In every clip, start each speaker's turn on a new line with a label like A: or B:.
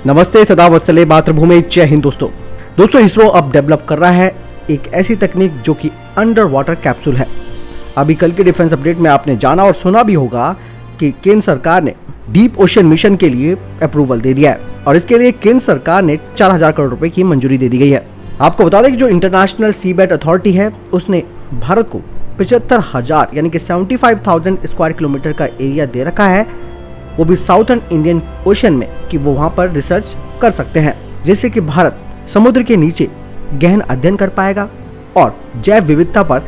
A: नमस्ते, सदा वत्सले, मातृभूमि, जय हिंद। दोस्तों इसरो अब डेवलप कर रहा है एक ऐसी तकनीक जो कि अंडर वाटर कैप्सूल है। अभी कल के डिफेंस अपडेट में आपने जाना और सुना भी होगा कि केंद्र सरकार ने डीप ओशन मिशन के लिए अप्रूवल दे दिया है और इसके लिए केंद्र सरकार ने 4000 करोड़ रुपए की मंजूरी दे दी गई है। आपको बता दें कि जो इंटरनेशनल सीबेड अथॉरिटी है उसने भारत को 75,000 यानी कि 75,000 स्क्वायर किलोमीटर का एरिया दे रखा है, वो भी साउथर्न इंडियन ओशन में, कि वो वहाँ पर रिसर्च कर सकते हैं, जिससे कि भारत समुद्र के नीचे गहन अध्ययन कर पाएगा और जैव विविधता पर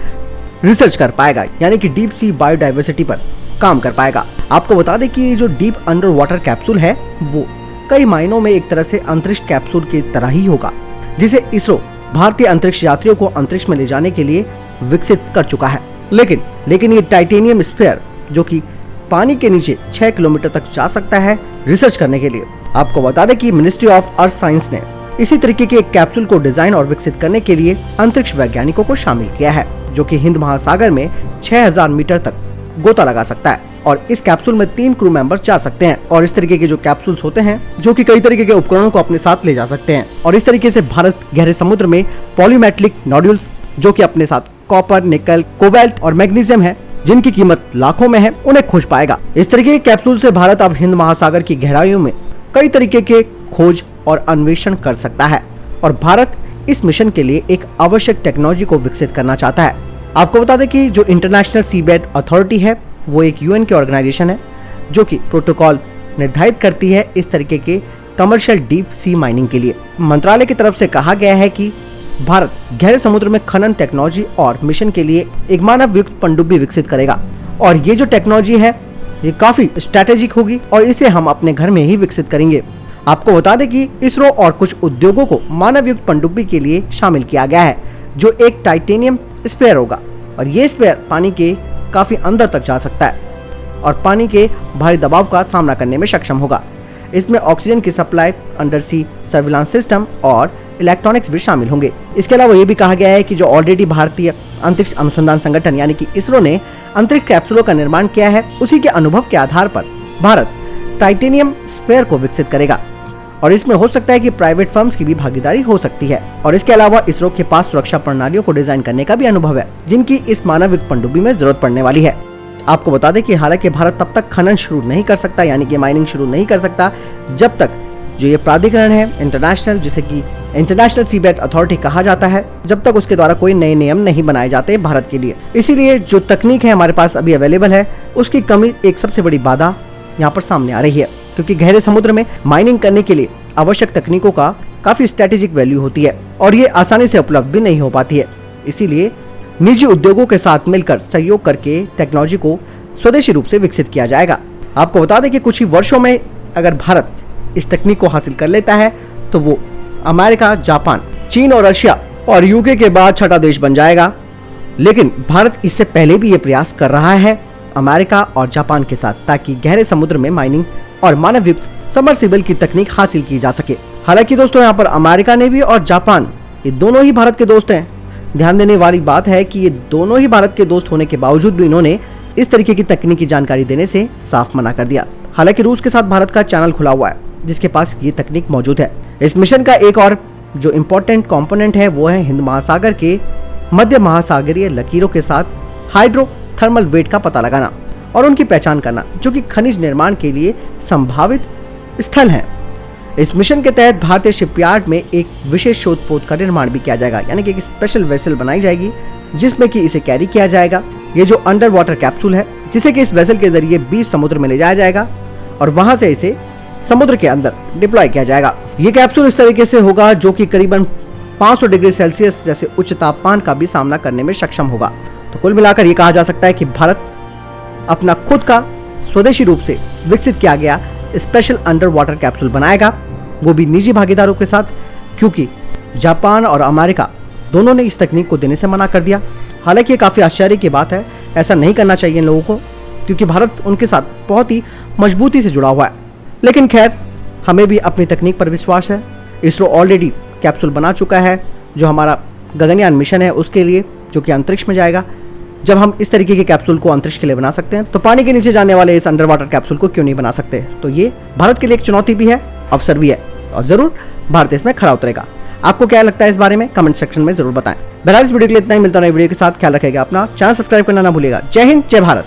A: रिसर्च कर पाएगा, यानी कि डीप सी बायोडाइवर्सिटी पर काम कर पाएगा। आपको बता दें कि जो डीप अंडर वाटर कैप्सूल है वो कई मायनों में एक तरह से अंतरिक्ष कैप्सूल की तरह ही होगा, जिसे इसरो भारतीय अंतरिक्ष यात्रियों को अंतरिक्ष में ले जाने के लिए विकसित कर चुका है। लेकिन ये टाइटेनियम स्फीयर जो कि पानी के नीचे 6 किलोमीटर तक जा सकता है रिसर्च करने के लिए। आपको बता दें कि मिनिस्ट्री ऑफ अर्थ साइंस ने इसी तरीके के एक कैप्सूल को डिजाइन और विकसित करने के लिए अंतरिक्ष वैज्ञानिकों को शामिल किया है, जो कि हिंद महासागर में 6000 मीटर तक गोता लगा सकता है और इस कैप्सूल में 3 क्रू मेंबर्स जा सकते हैं। और इस तरीके के जो कैप्सूल्स होते हैं जो कि कई तरीके के उपकरणों को अपने साथ ले जा सकते हैं और इस तरीके से भारत गहरे समुद्र में पॉलीमेटलिक नोड्यूल्स जो कि अपने साथ कॉपर, निकल, कोबाल्ट और मैग्नीशियम है, जिनकी कीमत लाखों में है, उन्हें खोज पाएगा। इस तरीके के कैप्सूल से भारत अब हिंद महासागर की गहराइयों में कई तरीके के खोज और अन्वेषण कर सकता है और भारत इस मिशन के लिए एक आवश्यक टेक्नोलॉजी को विकसित करना चाहता है। आपको बता दें कि जो इंटरनेशनल सीबेड अथॉरिटी है वो एक यूएन की ऑर्गेनाइजेशन है जो कि प्रोटोकॉल निर्धारित करती है इस तरीके के कमर्शियल डीप सी माइनिंग के लिए। मंत्रालय की तरफ से कहा गया है कि भारत गहरे समुद्र में खनन टेक्नोलॉजी और मिशन के लिए एक मानव युक्त पनडुब्बी विकसित करेगा और ये जो टेक्नोलॉजी है ये काफी स्ट्रेटेजिक होगी और इसे हम अपने घर में ही विकसित करेंगे। आपको बता दें कि इसरो और कुछ उद्योगों को मानव युक्त पनडुब्बी के लिए शामिल किया गया है, जो एक टाइटेनियम स्फीयर होगा और ये स्फीयर पानी के काफी अंदर तक जा सकता है और पानी के भारी दबाव का सामना करने में सक्षम होगा। इसमें ऑक्सीजन की सप्लाई, अंडर सी सर्विलांस सिस्टम और इलेक्ट्रॉनिक्स भी शामिल होंगे। इसके अलावा ये भी कहा गया है कि जो ऑलरेडी भारतीय अंतरिक्ष अनुसंधान संगठन यानी कि इसरो ने अंतरिक्ष कैप्सूलों का निर्माण किया है, उसी के अनुभव के आधार पर भारत टाइटेनियम स्फीयर को विकसित करेगा और इसमें हो सकता है कि प्राइवेट फर्म्स की भी भागीदारी हो सकती है। और इसके अलावा इसरो के पास सुरक्षा प्रणालियों को डिजाइन करने का भी अनुभव है, जिनकी इस मानव युक्त पनडुब्बी में जरूरत पड़ने वाली है। आपको बता दें कि हालांकि भारत तब तक खनन शुरू नहीं कर सकता, यानी कि माइनिंग शुरू नहीं कर सकता, जब तक जो ये प्राधिकरण है इंटरनेशनल, जिसे कि इंटरनेशनल सीबेड अथॉरिटी कहा जाता है, जब तक उसके द्वारा कोई नए नियम नहीं बनाए जाते भारत के लिए। इसीलिए जो तकनीक है हमारे पास अभी अवेलेबल है उसकी कमी एक सबसे बड़ी बाधा यहाँ पर सामने आ रही है, क्योंकि गहरे समुद्र में माइनिंग करने के लिए आवश्यक तकनीकों का काफी स्ट्रेटेजिक वैल्यू होती है और ये आसानी से उपलब्ध भी नहीं हो पाती है। इसीलिए निजी उद्योगों के साथ मिलकर सहयोग करके टेक्नोलॉजी को स्वदेशी रूप से विकसित किया जाएगा। आपको बता दें कि कुछ ही वर्षों में अगर भारत इस तकनीक को हासिल कर लेता है तो वो अमेरिका, जापान, चीन और रशिया और यूके के बाद छठा देश बन जाएगा। लेकिन भारत इससे पहले भी ये प्रयास कर रहा है अमेरिका और जापान के साथ, ताकि गहरे समुद्र में माइनिंग और मानव युक्त सबमर्सिबल की तकनीक हासिल की जा सके। हालांकि दोस्तों यहाँ पर अमेरिका ने भी और जापान, ये दोनों ही भारत के दोस्त हैं। ध्यान देने वाली बात है कि ये दोनों ही भारत के दोस्त होने के बावजूद भी इन्होंने इस तरीके की तकनीकी जानकारी देने से साफ मना कर दिया। हालांकि रूस के साथ भारत का चैनल खुला हुआ है जिसके पास ये तकनीक मौजूद है। इस मिशन का एक और जो इम्पोर्टेंट कंपोनेंट है वो है हिंद महासागर के मध्य महासागरीय लकीरों के साथ हाइड्रोथर्मल वेट का पता लगाना और उनकी पहचान करना, जो कि खनिज निर्माण के लिए संभावित स्थल हैं। इस मिशन के तहत भारतीय शिपयार्ड में एक विशेष शोध पोत का निर्माण भी किया जाएगा, यानी कि एक स्पेशल वेसल बनाई जाएगी जिसमें कि इसे कैरी किया जाएगा। ये जो अंडर वाटर कैप्सूल है जिसे कि इस वेसल के जरिए 20 समुद्र में ले जाया जाएगा और वहां से इसे समुद्र के अंदर डिप्लॉय किया जाएगा। ये कैप्सूल इस तरीके से होगा जो कि करीबन 500 डिग्री सेल्सियस जैसे उच्च तापमान का भी सामना करने में सक्षम होगा। तो कुल मिलाकर ये कहा जा सकता है कि भारत अपना खुद का स्वदेशी रूप से विकसित किया गया स्पेशल अंडर वाटर कैप्सूल बनाएगा, वो भी निजी भागीदारों के साथ, क्योंकि जापान और अमेरिका दोनों ने इस तकनीक को देने से मना कर दिया। हालांकि ये काफी आश्चर्य की बात है, ऐसा नहीं करना चाहिए इन लोगों को, क्योंकि भारत उनके साथ बहुत ही मजबूती से जुड़ा हुआ है। लेकिन खैर, हमें भी अपनी तकनीक पर विश्वास है। इसरो ऑलरेडी कैप्सूल बना चुका है जो हमारा गगनयान मिशन है उसके लिए, जो कि अंतरिक्ष में जाएगा। जब हम इस तरीके के कैप्सूल को अंतरिक्ष के लिए बना सकते हैं तो पानी के नीचे जाने वाले इस अंडर वाटर कैप्सूल को क्यों नहीं बना सकते। तो ये भारत के लिए एक चुनौती भी है, अवसर भी है। और जरूर भारत देश में खरा उतरेगा। आपको क्या लगता है इस बारे में कमेंट सेक्शन में जरूर बताएं। बहरहाल इस वीडियो के लिए इतना ही, मिलता है नई वीडियो के साथ। ख्याल रखिएगा अपना, चैनल सब्सक्राइब करना ना भूलिएगा। जय हिंद, जय भारत।